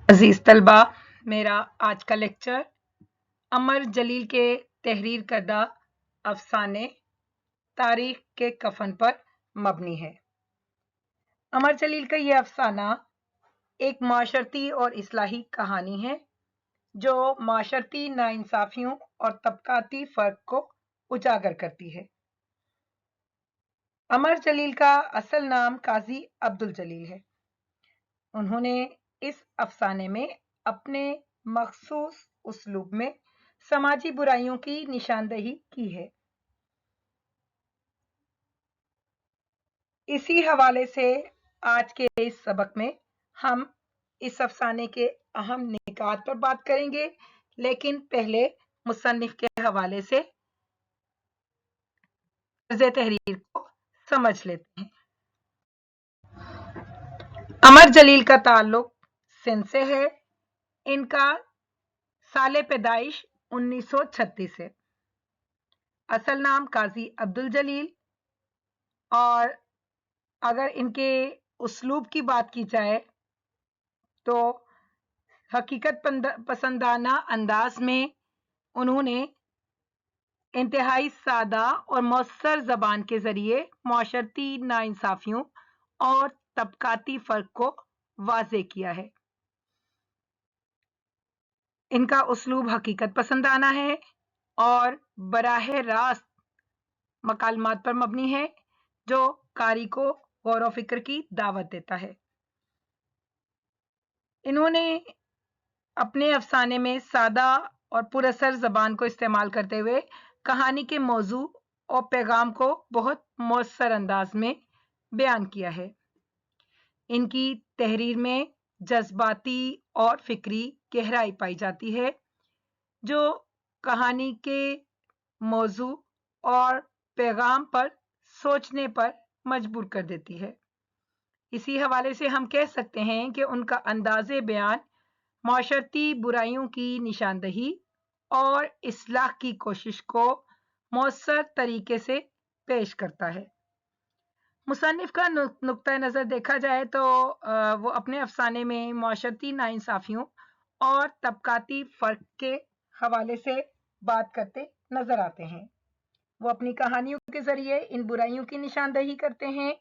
عزیز طلبہ، میرا آج کا لیکچر عمر جلیل کے تحریر کردہ افسانے تاریخ کے کفن پر مبنی ہے۔ عمر جلیل کا یہ افسانہ ایک معاشرتی اور اصلاحی کہانی ہے جو معاشرتی ناانصافیوں اور طبقاتی فرق کو اجاگر کرتی ہے۔ عمر جلیل کا اصل نام قاضی عبدالجلیل ہے۔ انہوں نے اس افسانے میں اپنے مخصوص اسلوب میں سماجی برائیوں کی نشاندہی کی ہے۔ اسی حوالے سے آج کے اس سبق میں ہم اس افسانے کے اہم نکات پر بات کریں گے، لیکن پہلے مصنف کے حوالے سے طرز تحریر کو سمجھ لیتے ہیں۔ عمر جلیل کا تعلق سندھ سے ہے۔ ان کا سال پیدائش 1936 ہے۔ اصل نام قاضی عبدالجلیل، اور اگر ان کے اسلوب کی بات کی جائے تو حقیقت پسندانہ انداز میں انہوں نے انتہائی سادہ اور مؤثر زبان کے ذریعے معاشرتی ناانصافیوں اور طبقاتی فرق کو واضح کیا ہے۔ ان کا اسلوب حقیقت پسندانہ ہے اور براہ راست مکالمات پر مبنی ہے جو قاری کو غور و فکر کی دعوت دیتا ہے۔ انہوں نے اپنے افسانے میں سادہ اور پر اثر زبان کو استعمال کرتے ہوئے کہانی کے موضوع اور پیغام کو بہت مؤثر انداز میں بیان کیا ہے۔ ان کی تحریر میں جذباتی اور فکری گہرائی پائی جاتی ہے جو کہانی کے موضوع اور پیغام پر سوچنے پر مجبور کر دیتی ہے۔ اسی حوالے سے ہم کہہ سکتے ہیں کہ ان کا انداز بیان معاشرتی برائیوں کی نشاندہی اور اصلاح کی کوشش کو مؤثر طریقے سے پیش کرتا ہے۔ مصنف کا نقطہ نظر دیکھا جائے تو وہ اپنے افسانے میں معاشرتی ناانصافیوں اور طبقاتی فرق کے حوالے سے بات کرتے نظر آتے ہیں۔ وہ اپنی کہانیوں کے ذریعے ان برائیوں کی نشاندہی کرتے ہیں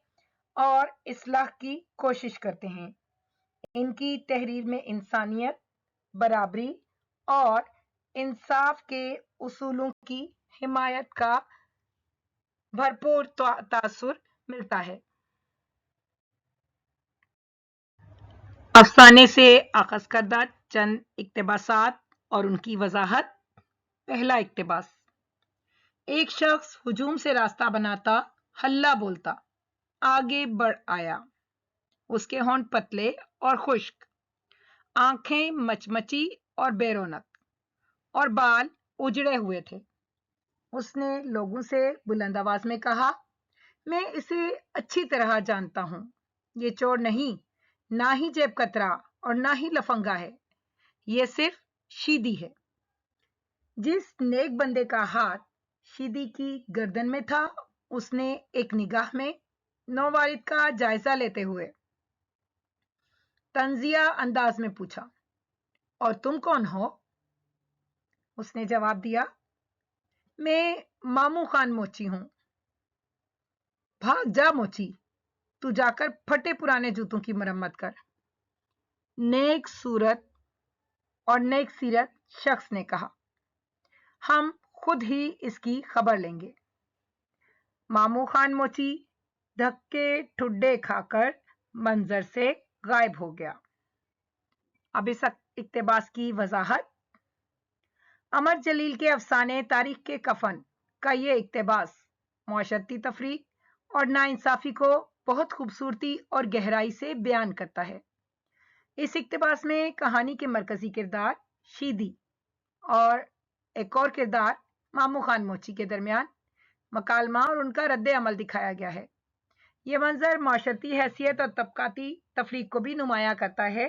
اور اصلاح کی کوشش کرتے ہیں۔ ان کی تحریر میں انسانیت، برابری اور انصاف کے اصولوں کی حمایت کا بھرپور تاثر ملتا ہے۔ افسانے سے آغاز کردہ چند اقتباسات اور ان کی وضاحت۔ پہلا اقتباس: ایک شخص ہجوم سے راستہ بناتا، ہلہ بولتا، آگے بڑھ آیا۔ اس کے ہونٹ پتلے اور خشک، آنکھیں مچمچی اور بے رونق، اور بال اجڑے ہوئے تھے۔ اس نے لوگوں سے بلند آواز میں کہا، میں اسے اچھی طرح جانتا ہوں، یہ چور نہیں، نہ ہی جیب کترا اور نہ ہی لفنگا ہے، یہ صرف شیدی ہے۔ جس نیک بندے کا ہاتھ شیدی کی گردن میں تھا، اس نے ایک نگاہ میں نووارد کا جائزہ لیتے ہوئے طنزیہ انداز میں پوچھا، اور تم کون ہو؟ اس نے جواب دیا، میں ماموں خان موچی ہوں۔ بھاگ جا موچی، تو جا کر پھٹے پرانے جوتوں کی مرمت کر۔ نیک صورت اور نیک سیرت شخص نے کہا، ہم خود ہی اس کی خبر لیں گے۔ ماموں خان موچی دھکے ٹھڈے کھا کر منظر سے غائب ہو گیا۔ اب اس اقتباس کی وضاحت۔ عمر جلیل کے افسانے تاریخ کے کفن کا یہ اقتباس معاشرتی تفریق اور ناانصافی کو بہت خوبصورتی اور گہرائی سے بیان کرتا ہے۔ اس اقتباس میں کہانی کے مرکزی کردار شیدی اور ایک اور کردار ماموں خان موچی کے درمیان مکالمہ اور ان کا رد عمل دکھایا گیا ہے۔ یہ منظر معاشرتی حیثیت اور طبقاتی تفریق کو بھی نمایاں کرتا ہے۔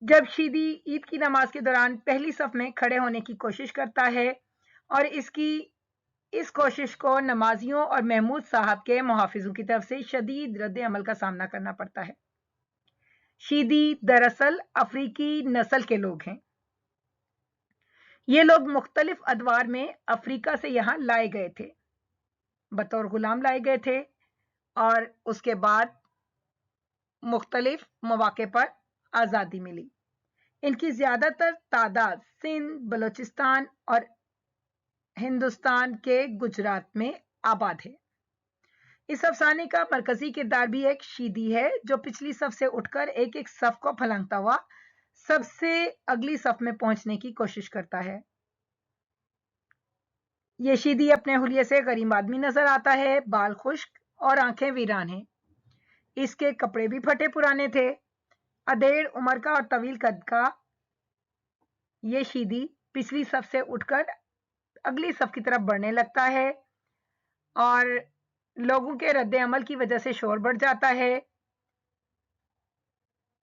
جب شیدی عید کی نماز کے دوران پہلی صف میں کھڑے ہونے کی کوشش کرتا ہے اور اس کوشش کو نمازیوں اور محمود صاحب کے محافظوں کی طرف سے شدید رد عمل کا سامنا کرنا پڑتا ہے۔ शीदी दरअसल अफ्रीकी नस्ल के लोग हैं। ये लोग मुख्तलिफ अदवार में अफ्रीका से यहाँ लाए गए थे, बतौर गुलाम लाए गए थे, और उसके बाद मुख्तलिफ मौके पर आज़ादी मिली। इनकी ज़्यादातर तादाद सिंध, बलूचिस्तान और हिंदुस्तान के गुजरात में आबाद है। इस अफसाने का मरकजी किरदार भी एक शीदी है, जो पिछली सफ से उठकर एक एक सफ को फलांगता हुआ सबसे अगली सफ में पहुंचने की कोशिश करता है। ये शीदी अपने हुलिये से गरीब आदमी नजर आता है, बाल खुश्क और आंखें वीरान हैं। इसके कपड़े भी फटे पुराने थे। अधेड़ उम्र का और तवील कद का ये शीदी पिछली सफ से उठकर अगली सफ की तरफ बढ़ने लगता है और लोगों के रद्द अमल की वजह से शोर बढ़ जाता है।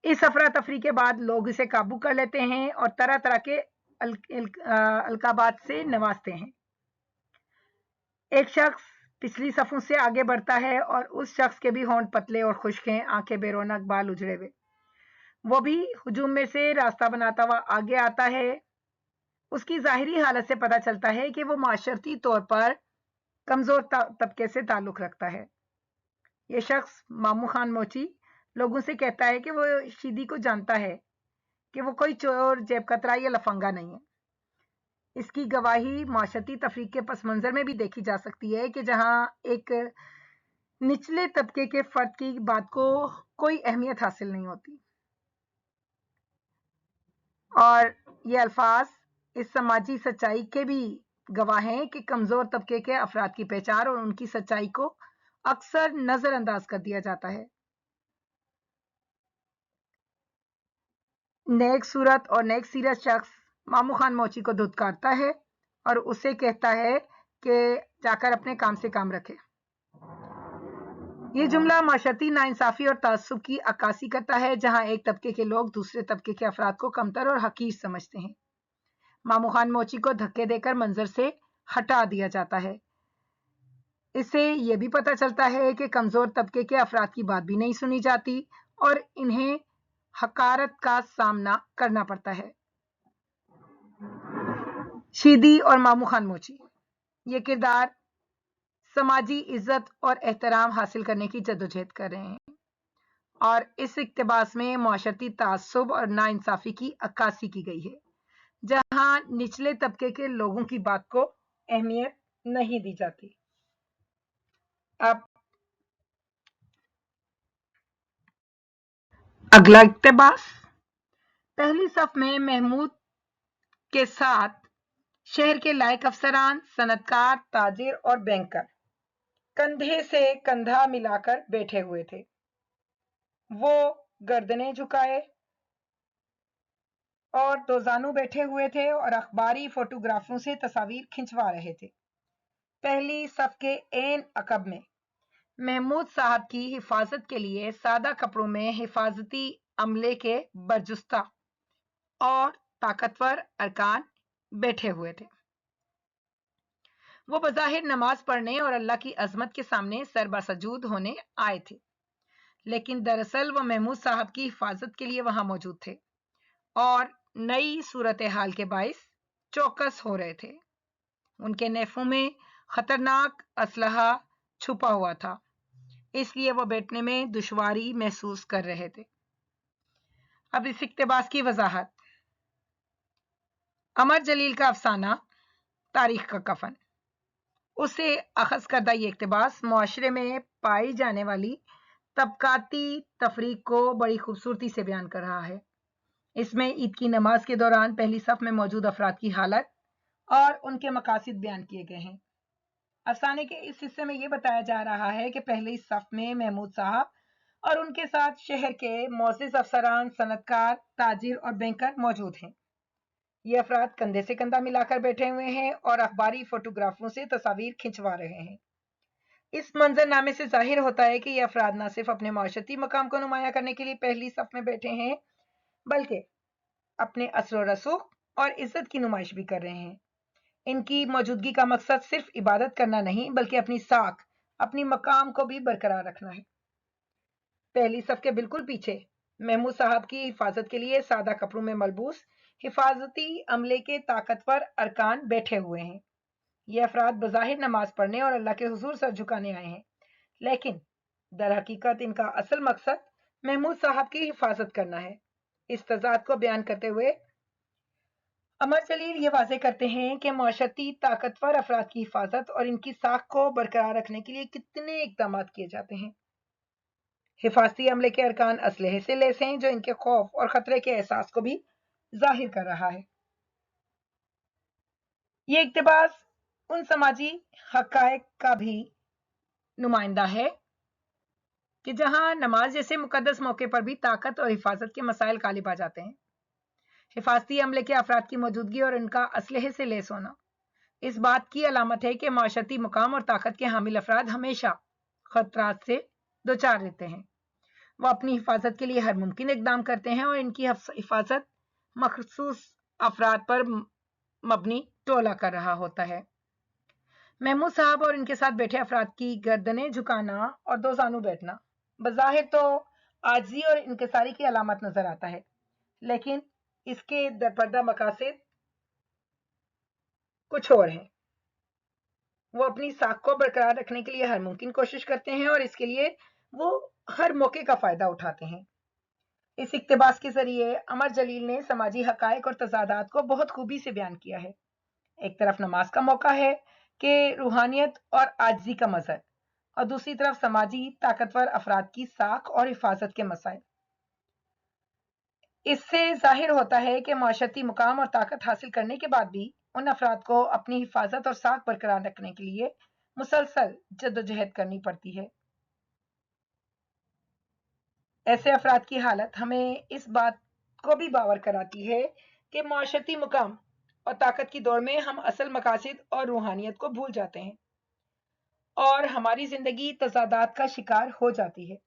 इस अफरा तफरी के बाद लोग इसे काबू कर लेते हैं और तरह तरह के अलकाबात से नवाजते हैं। एक शख्स पिछली सफों से आगे बढ़ता है और उस शख्स के भी होंठ पतले और खुश्क हैं, आंखें बेरोनक, बाल उजड़े हुए। वो भी हुजूम में से रास्ता बनाता हुआ आगे आता है। उसकी जाहिरी हालत से पता चलता है कि वो माशरती तौर पर कमजोर तबके से ताल्लुक रखता है। ये शख्स मामू खान मोची लोगों से कहता है कि वो शीदी को जानता है कि वो कोई चोर, जेब कतरा या लफंगा नहीं है। इसकी गवाही माशरती तफरीक के पस मंजर में भी देखी जा सकती है कि जहां एक निचले तबके के फर्द की बात को कोई अहमियत हासिल नहीं होती, और ये अल्फाज इस समाजी सच्चाई के भी गवाह हैं कि कमजोर तबके के अफराद की पहचान और उनकी सच्चाई को अक्सर नजरअंदाज कर दिया जाता है। नेक सूरत और नेक सीरत शख्स मामू खान मोची को धुतकारता है और उसे कहता है कि जाकर अपने काम से काम रखे। ये जुमला माशरती नाइंसाफी और तासुब की अक्कासी करता है, जहां एक तबके के लोग दूसरे तबके के अफराद को कमतर और हकीर समझते हैं। मामू खान मोची को धक्के देकर मंजर से हटा दिया जाता है। इससे यह भी पता चलता है कि कमजोर तबके के अफराद की बात भी नहीं सुनी जाती और इन्हें हकारत का सामना करना पड़ता है। शीदी और मामू खान मोची ये किरदार समाजी इज्जत और एहतराम हासिल करने की जद्दोजहद कर रहे हैं, और इस इक्तबास में माशरती तासुब और नाइंसाफी की अक्कासी की गई है, जहां निचले तबके के लोगों की बात को अहमियत नहीं दी जाती। अब अगला इक्तबास। पहली सफ में महमूद के साथ शहर के लायक अफसरान, सनतकार, ताजिर और बैंकर कंधे से कंधा मिलाकर बैठे हुए थे। वो गर्दनें झुकाए और दोजानू बैठे हुए थे और अखबारी फोटोग्राफों से तस्वीर खिंचवा रहे थे। पहली सफ के एन अकब में महमूद साहब की हिफाजत के लिए सादा कपड़ों में हिफाजती अमले के बरजुस्ता और ताकतवर अरकान बैठे हुए थे। वो बज़ाहिर नमाज पढ़ने और अल्लाह की अजमत के सामने सरबसजूद होने आए थे, लेकिन दरअसल वो महमूद साहब की हिफाजत के लिए वहां मौजूद थे और नई सूरत हाल के बाइस चौकस हो रहे थे। उनके नेफों में खतरनाक असलहा छुपा हुआ था, इसलिए वो बैठने में दुश्वारी महसूस कर रहे थे। अब इस इक्तबास की वजाहत। अमर जलील का अफसाना तारीख का कफन, उसे अखज़ करदा ये इक्तबास मुआशरे में पाई जाने वाली तबकाती तफरीक को बड़ी खूबसूरती से बयान कर रहा है। इसमें ईद की नमाज के दौरान पहली सफ में मौजूद अफराद की हालत और उनके मकासद बयान किए गए हैं। अफसाने के इस हिस्से में यह बताया जा रहा है कि पहली सफ में महमूद साहब और उनके साथ शहर के मोअज़्ज़िज़ अफसरान, सनतकार, ताजिर और बैंकर मौजूद हैं। ये अफराद कंधे से कंधा मिलाकर बैठे हुए हैं और अखबारी फोटोग्राफों से तस्वीर खिंचवा रहे हैं। इस मंजरनामे से जाहिर होता है कि ये अफराद न सिर्फ अपने माशरती मकाम को नुमाया करने के लिए पहली सफ में बैठे हैं, बल्कि अपने असर रसूख और इज्जत की नुमाइश भी कर रहे हैं। इनकी मौजूदगी का मकसद सिर्फ इबादत करना नहीं, बल्कि अपनी साख, अपनी मकाम को भी बरकरार रखना है। पहली सफ के बिल्कुल पीछे महमूद साहब की हिफाजत के लिए सादा कपड़ों में मलबूस हिफाजती अमले के ताकतवर अरकान बैठे हुए हैं। ये अफराद बज़ाहिर नमाज पढ़ने और अल्लाह के हुजूर सर झुकाने आए हैं, लेकिन दर हकीकत इनका असल मकसद महमूद साहब की हिफाजत करना है। इस तजाद को बयान करते हुए अमर जलील ये वाजे करते हैं कि माशरती ताकतवर अफराद की हिफाजत और इनकी साख को बरकरार रखने के लिए कितने इकदाम किए जाते हैं। हिफाजती अमले के अरकान असलहे से लैस हैं, जो इनके खौफ और खतरे के एहसास को भी जाहिर कर रहा है। ये इक्तबास उन समाजी हकायक का भी नुमाइंदा है कि जहां नमाज जैसे मुकद्दस मौके पर भी ताकत और हिफाजत के मसाइल गालिब आ जाते हैं। हिफाजती अमले के अफराद की मौजूदगी और उनका असलहे से लैस होना इस बात की अलामत है कि माशरती मुकाम और ताकत के हामिल अफराद हमेशा खतरात से दोचार रहते हैं। वो अपनी हिफाजत के लिए हर मुमकिन इकदाम करते हैं और इनकी हिफाजत मखसूस अफराद पर मबनी टोला कर रहा होता है। महमूद साहब और इनके साथ बैठे अफराद की गर्दनें झुकाना और दो जानू बैठना बज़ाहिर तो आजिज़ी और इनकिसारी की अलामत नजर आता है, लेकिन इसके दरपर्दा मकासद कुछ और हैं। वो अपनी साख को बरकरार रखने के लिए हर मुमकिन कोशिश करते हैं और इसके लिए वो हर मौके का फायदा उठाते हैं। इस इक्तबास के जरिए अमर जलील ने समाजी हकायक और तजादात को बहुत खूबी से बयान किया है। एक तरफ नमाज का मौका है कि रूहानियत और आजिज़ी का मजहर, और दूसरी तरफ समाजी ताकतवर अफराद की साख और हिफाजत के मसाइल। इससे जाहिर होता है कि माशरती मुकाम और ताकत हासिल करने के बाद भी उन अफराद को अपनी हिफाजत और साख बरकरार रखने के लिए मुसलसल जद्दोजहद करनी पड़ती है। ऐसे अफराद की हालत हमें इस बात को भी बावर कराती है कि माशरती मुकाम और ताकत की दौड़ में हम असल मकासद और रूहानियत को भूल जाते हैं और हमारी जिंदगी तजादात का शिकार हो जाती है।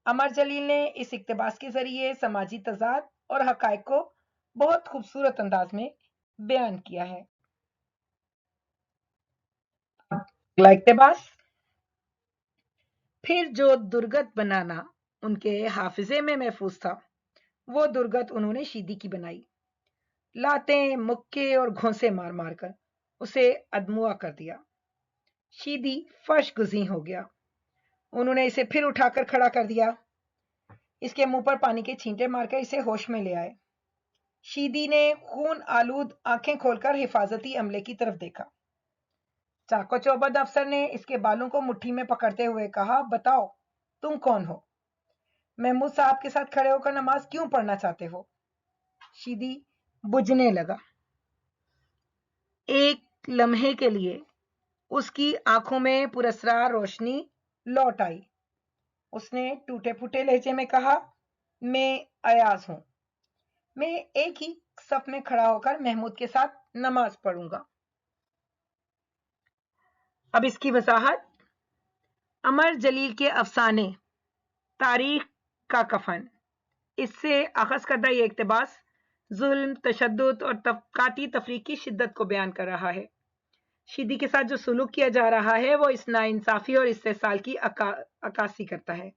अमर जलील ने इस इक्तबास के जरिए समाजी तजाद और हकायक को बहुत खूबसूरत अंदाज में बयान किया है। अगला इक्तबास, फिर जो दुर्गत बनाना उनके हाफिजे में महफूज था, वो दुर्गत उन्होंने शीदी की बनाई। लातें, मुक्के और घोंसे मार मार कर उसे अदमुआ कर दिया। शीदी फर्श गुज़ी हो गया। उन्होंने इसे फिर उठाकर खड़ा कर दिया। इसके मुंह पर पानी के छींटे मारकर इसे होश में ले आए। शीदी ने खून आलूद आंखें खोलकर हिफाजती अमले की तरफ देखा। चाको चौबंद अफसर ने इसके बालों को मुट्ठी में पकड़ते हुए कहा, बताओ तुम कौन हो? महमूद साहब के साथ खड़े होकर नमाज क्यों पढ़ना चाहते हो? शीदी बुझने लगा। एक लम्हे के लिए उसकी आंखों में पुरस्रार रोशनी लौट आई। उसने टूटे फूटे लहजे में कहा, मैं अयाज हूं। मैं एक ही सफ में खड़ा होकर महमूद के साथ नमाज पढ़ूंगा। अब इसकी वजाहत अमर जलील के अफसाने तारीख का कफन, इससे अखज़ करदा ये इक्तबास जुल्म, तशद्दुद और तबकाती तफरीक की शिद्दत को बयान कर रहा है। शीदी के साथ जो सुलूक किया जा रहा है वो इस नाइंसाफी और इस्तेसाल की अक्कासी करता है।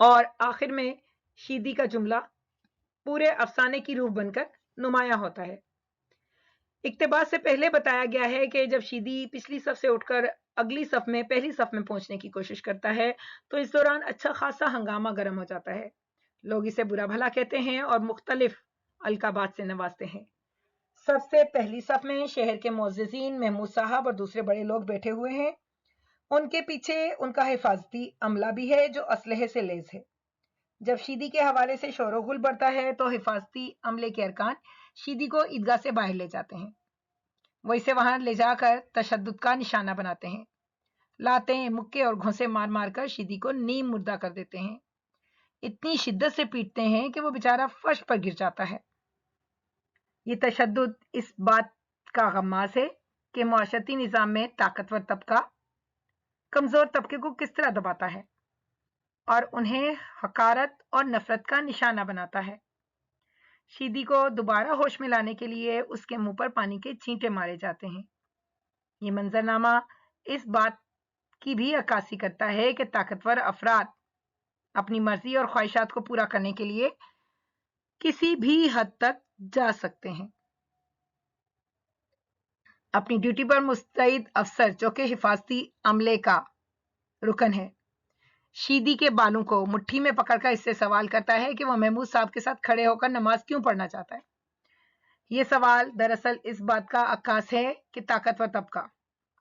और आखिर में शीदी का जुमला पूरे अफसाने की रूह बनकर नुमाया होता है। इक्तबास से पहले बताया गया है कि जब शीदी पिछली सफ से उठकर अगली सफ में पहली सफ में पहुंचने की कोशिश करता है तो इस दौरान अच्छा खासा हंगामा गर्म हो जाता है। लोग इसे बुरा भला कहते हैं और मुख्तलिफ अलकाबात से नवाजते हैं। सबसे पहली सफ में शहर के मुअज्जिज़ीन, महमूद साहब और दूसरे बड़े लोग बैठे हुए हैं। उनके पीछे उनका हिफाजती अमला भी है जो असलहे से लैस है। जब शीदी के हवाले से शोरगुल बढ़ता है तो हिफाजती अमले के अरकान शीदी को ईदगाह से बाहर ले जाते हैं। वो इसे वहां ले जाकर तशद्दुद का निशाना बनाते हैं। लातें, मुक्के और घोंसे मार मार कर शीदी को नीम मुर्दा कर देते हैं। इतनी शिद्दत से पीटते हैं कि वो बेचारा फर्श पर गिर जाता है। ये तशद्दुद इस बात का गम्मास है कि मुआशरती निज़ाम में ताकतवर तबका कमज़ोर तबके को किस तरह दबाता है और उन्हें हकारत और नफरत का निशाना बनाता है। शीदी को दोबारा होश में लाने के लिए उसके मुंह पर पानी के छींटे मारे जाते हैं। ये मंजरनामा इस बात की भी अक्कासी करता है कि ताकतवर अफराद अपनी मर्जी और ख्वाहिशात को पूरा करने के लिए किसी भी हद तक जा सकते हैं। अपनी ड्यूटी पर मुस्तैद अफसर जो कि हिफाजती अमले का रुकन है, शीदी के बालों को मुट्ठी में पकड़कर इससे सवाल करता है कि वह महमूद साहब के साथ खड़े होकर नमाज क्यों पढ़ना चाहता है। ये सवाल दरअसल इस बात का अक्कास है कि ताकतवर तबका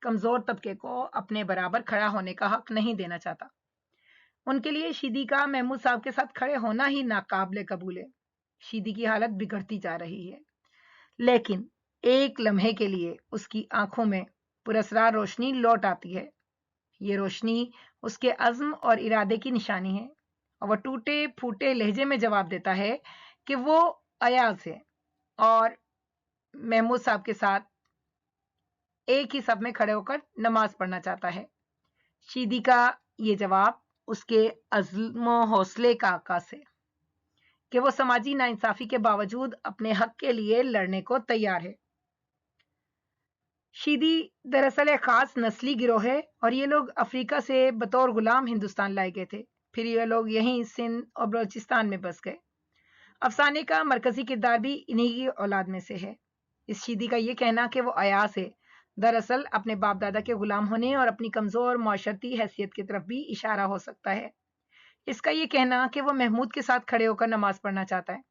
कमजोर तबके को अपने बराबर खड़ा होने का हक नहीं देना चाहता। उनके लिए शीदी का महमूद साहब के साथ खड़े होना ही नाकाबिले कबूल है। शीदी की हालत बिगड़ती जा रही है, लेकिन एक लम्हे के लिए उसकी आंखों में पुरस्रार रोशनी लौट आती है। ये रोशनी उसके अज़्म और इरादे की निशानी है, और वह टूटे फूटे लहजे में जवाब देता है कि वो अयाज है और महमूद साहब के साथ एक ही सब में खड़े होकर नमाज पढ़ना चाहता है। शीदी का ये जवाब उसके अज़्म हौसले का आकाश है कि वो समाजी नाइंसाफी के बावजूद अपने हक के लिए लड़ने को तैयार है। शीदी दरअसल एक खास नस्ली गिरोह है और ये लोग अफ्रीका से बतौर गुलाम हिंदुस्तान लाए गए थे। फिर ये लोग यहीं सिंध और बलोचिस्तान में बस गए। अफसाने का मरकजी किरदार भी इन्हीं की औलाद में से है। इस शीदी का ये कहना कि वो अयास है, दरअसल अपने बाप दादा के गुलाम होने और अपनी कमजोर माशरती हैसियत की तरफ भी इशारा हो सकता है। इसका ये कहना कि वो महमूद के साथ खड़े होकर नमाज पढ़ना चाहता है,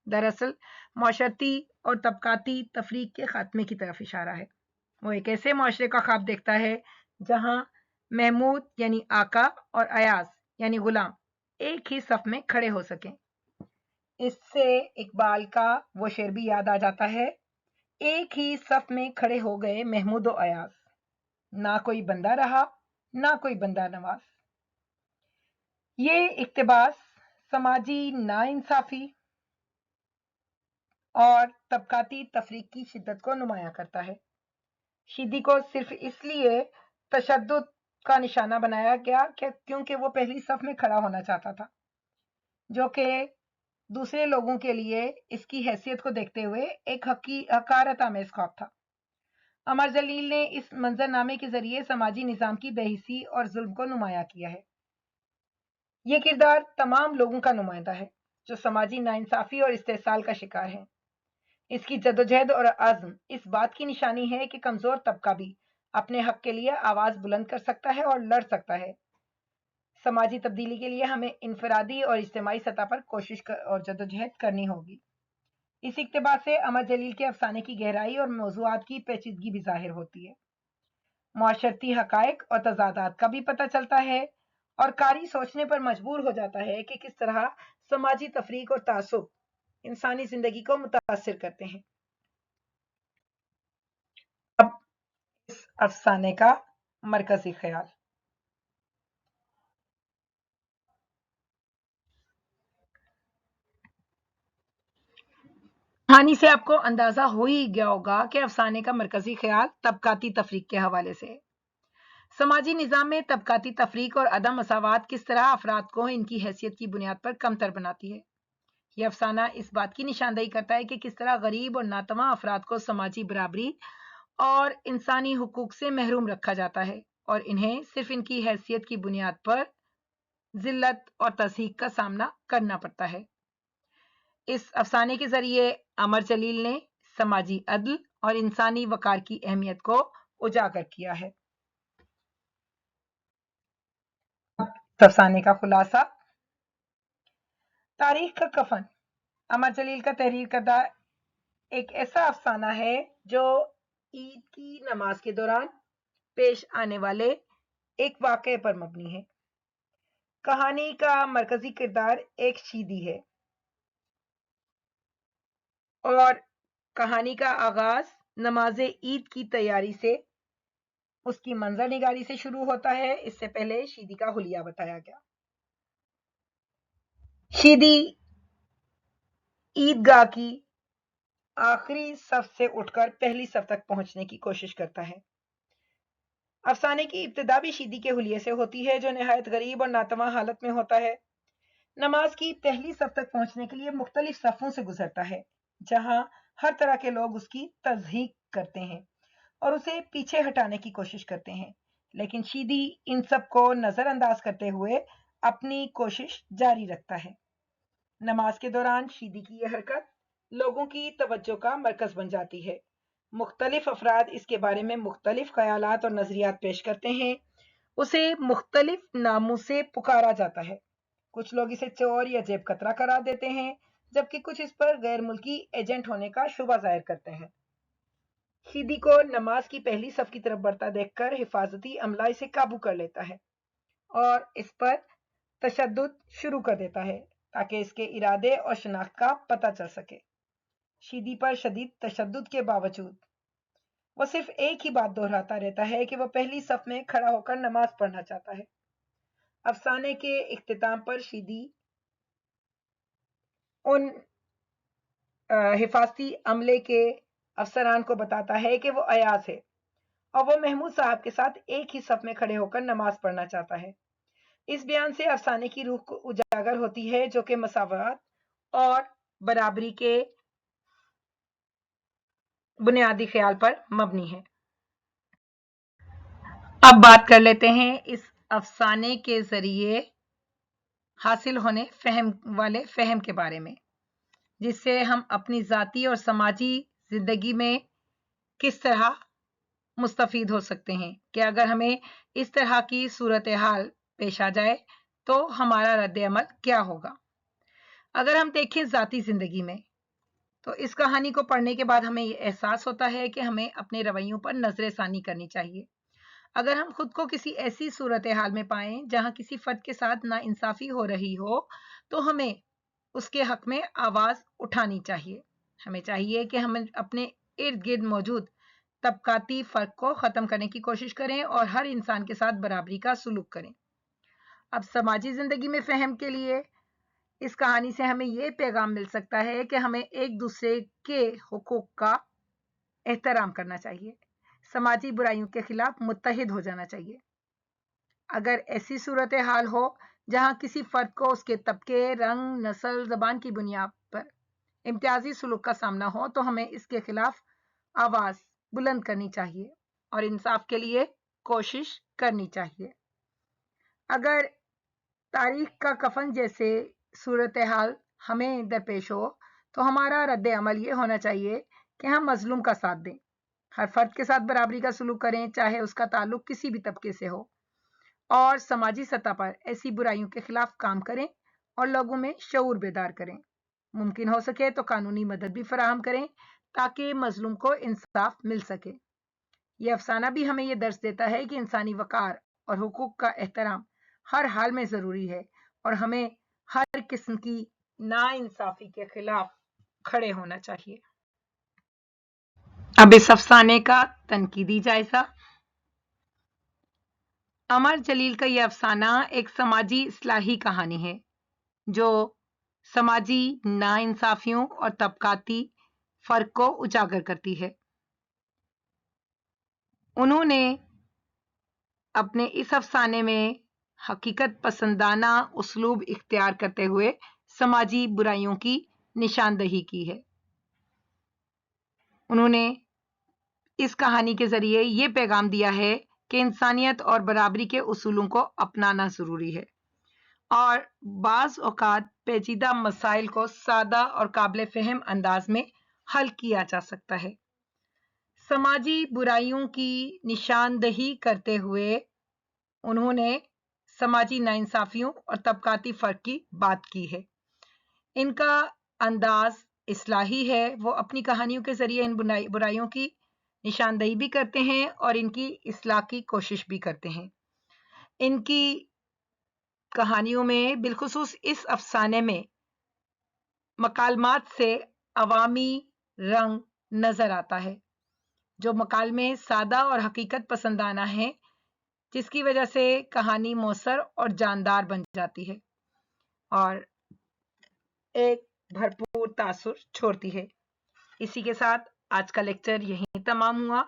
दरअसल माशरती और तबकाती तफरीक के खात्मे की तरफ इशारा है। वो एक ऐसे माशरे का ख्वाब देखता है जहां महमूद यानी आका और अयास यानी गुलाम एक ही सफ में खड़े हो सकें। इससे इकबाल का वो शेर भी याद आ जाता है, एक ही सफ में खड़े हो गए महमूद और अयास, ना कोई बंदा रहा ना कोई बंदा नवाज। ये इक्तबास समाजी नाइंसाफी और तबकाती तफरीक की शिद्दत को नुमाया करता है। शीदी को सिर्फ इसलिए तशद्दुद का निशाना बनाया गया क्योंकि वो पहली सफ में खड़ा होना चाहता था, जो कि दूसरे लोगों के लिए इसकी हैसियत को देखते हुए एक हकारत आमेज ख्वाब था। अमर जलील ने इस मंजरनामे के जरिए समाजी निजाम की बेहिसी और जुल्म को नुमाया किया है। ये किरदार तमाम लोगों का नुमाइंदा है जो समाजी नाइंसाफी और इस्तेहसाल का शिकार है। इसकी जद्दोजहद और आज़्म इस बात की निशानी है कि कमजोर तबका भी अपने हक के लिए आवाज बुलंद कर सकता है और लड़ सकता है। समाजी तब्दीली के लिए हमें इनफरादी और इज्तिमाई सतह पर कोशिश और जद्दोजहद करनी होगी। इस इक्तबास से अमर जलील के अफसाने की गहराई और मौज़ूआत की पेचीदगी भी जाहिर होती है। माशरती हकायक और तजादात का भी पता चलता है और कारी सोचने पर मजबूर हो जाता है कि किस तरह समाजी तफरीक और तासुब इंसानी जिंदगी को मुतासिर करते हैं। अब इस अफसाने का मरकजी ख्याल। कहानी से आपको अंदाजा हो ही गया होगा कि अफसाने का मरकजी ख्याल तबकाती तफरीक के हवाले से है। समाजी निज़ाम में तबकाती तफरीक और अदम मसावात किस तरह अफराद को इनकी हैसियत की बुनियाद पर कमतर बनाती है। यह अफसाना इस बात की निशानदही करता है कि किस तरह गरीब और नातवा अफराद को समाजी बराबरी और इंसानी हुकूक से महरूम रखा जाता है और इन्हें सिर्फ इनकी हैसियत की बुनियाद पर जिल्लत और तज़हीक का सामना करना पड़ता है। इस अफसाने के जरिए अमर जलील ने समाजी अदल और इंसानी वकार की अहमियत को उजागर किया है। अफसाने का खुलासा। तारीख का कफन अमर जलील का तहरीर करदा एक ऐसा अफसाना है जो ईद की नमाज के दौरान पेश आने वाले एक वाक़े पर मबनी है। कहानी का मरकजी किरदार एक शीदी है और कहानी का आगाज नमाज ईद की तैयारी से, उसकी मंजर निगारी से शुरू होता है। इससे पहले शीदी का हुलिया बताया गया। शीदी ईदगाह की आखिरी सफ से उठकर पहली सफ तक पहुंचने की कोशिश करता है। अफसाने की इब्तिदा भी शीदी के हुलिये से होती है जो निहायत गरीब और नातवा हालत में होता है। नमाज की पहली सफ तक पहुंचने के लिए मुख्तलिफ सफों से गुजरता है जहां हर तरह के लोग उसकी तज़हीक करते हैं और उसे पीछे हटाने की कोशिश करते हैं, लेकिन शीदी इन सब को नजरअंदाज करते हुए अपनी कोशिश जारी रखता है। नमाज के दौरान शीदी की यह हरकत लोगों की तवज्जो का मरकज बन जाती है। मुख्तलिफ अफराद इसके बारे में मुख्तलिफ ख्यालात और नजरियात पेश करते हैं। उसे मुख्तलिफ नामों से पुकारा जाता है। कुछ लोग इसे चोर या जेब कतरा करार देते हैं, जबकि कुछ इस पर गैर मुल्की एजेंट होने का शुबा जाहिर करते हैं। शीदी को नमाज की पहली सफ की तरफ बढ़ता देखकर हिफाजती अमला इसे काबू कर लेता है और इस पर तशद्दुद शुरू कर देता है ताकि इसके इरादे और शनाख्त का पता चल सके। शीदी पर शदीद तशद्दुद के बावजूद वो सिर्फ एक ही बात दोहराता रहता है कि वो पहली सफ में खड़ा होकर नमाज पढ़ना चाहता है। अफसाने के इख्तिताम पर शीदी उन हिफाजती अमले के अफसरान को बताता है कि वो अयाज है और वो महमूद साहब के साथ एक ही सफ में खड़े होकर नमाज पढ़ना चाहता है। इस बयान से अफसाने की रूह उजागर होती है जो कि मसावत और बराबरी के बुनियादी ख्याल पर मबनी है। अब बात कर लेते हैं इस अफसाने के जरिए हासिल होने वाले फहम के बारे में, जिससे हम अपनी ज़ाती और समाजी ज़िंदगी में किस तरह मुस्तफ़ीद हो सकते हैं कि अगर हमें इस तरह की सूरत हाल पेश आ जाए तो हमारा रद्द अमल क्या होगा। अगर हम देखें ज़ाती ज़िंदगी में, तो इस कहानी को पढ़ने के बाद हमें ये एहसास होता है कि हमें अपने रवैयों पर नज़र षानी करनी चाहिए। अगर हम खुद को किसी ऐसी सूरत हाल में पाएं जहां किसी फर्द के साथ नाइंसाफ़ी हो रही हो, तो हमें उसके हक में आवाज़ उठानी चाहिए। हमें चाहिए कि हम अपने इर्द गिर्द मौजूद तबकाती फ़र्क को ख़त्म करने की कोशिश करें और हर इंसान के साथ बराबरी का सलूक करें। अब समाजी ज़िंदगी में फ़हम के लिए इस कहानी से हमें ये पैगाम मिल सकता है कि हमें एक दूसरे के हुकूक का एहतराम करना चाहिए, समाजी बुराइयों के खिलाफ मुत्तहिद हो जाना चाहिए। अगर ऐसी सूरत हाल हो जहां किसी फर्द को उसके तबके, रंग, नस्ल, ज़बान की बुनियाद पर इम्तियाजी सलूक का सामना हो, तो हमें इसके खिलाफ आवाज़ बुलंद करनी चाहिए और इंसाफ के लिए कोशिश करनी चाहिए। अगर तारीख का कफन जैसे सूरत हाल हमें दरपेश हो, तो हमारा रद्द अमल ये होना चाहिए कि हम मजलूम का साथ दें, हर फर्द के साथ बराबरी का सलूक करें, चाहे उसका ताल्लुक किसी भी तबके से हो, और समाजी सतह पर ऐसी बुराइयों के खिलाफ काम करें और लोगों में शऊर बेदार करें। मुमकिन हो सके तो कानूनी मदद भी फराहम करें ताकि मजलूम को इंसाफ मिल सके। यह अफसाना भी हमें यह दर्ज देता है कि इंसानी वकार और हुकूक का एहतराम हर हाल में ज़रूरी है और हमें हर किस्म की नाइंसाफ़ी के खिलाफ खड़े होना चाहिए। अब इस अफसाने का तनकीदी जायजा। अमर जलील का यह अफसाना एक समाजी इस्लाही कहानी है जो समाजी नाइंसाफियों और तबकाती फर्क को उजागर करती है। उन्होंने अपने इस अफसाने में हकीकत पसंदाना उसलूब इख्तियार करते हुए समाजी बुराइयों की निशानदही की है। उन्होंने इस कहानी के जरिए ये पैगाम दिया है कि इंसानियत और बराबरी के उसूलों को अपनाना जरूरी है और बाज़ औक़ात पेचीदा मसाइल को सादा और काबिल फ़हम अंदाज में हल किया जा सकता है। समाजी बुराइयों की निशानदही करते हुए उन्होंने समाजी नाइंसाफियों और तबकाती फ़र्क की बात की है। इनका अंदाज इस्लाही है। वो अपनी कहानियों के ज़रिए इन बुराइयों की निशानदही भी करते हैं और इनकी इस्लाह की कोशिश भी करते हैं। इनकी कहानियों में बिलखुसूस इस अफसाने में मकालमात से अवामी रंग नज़र आता है, जो मकालमे सादा और हकीकत पसंदाना है, जिसकी वजह से कहानी मौसर और जानदार बन जाती है और एक भरपूर तासुर छोड़ती है। इसी के साथ आज का लेक्चर यहीं तमाम हुआ।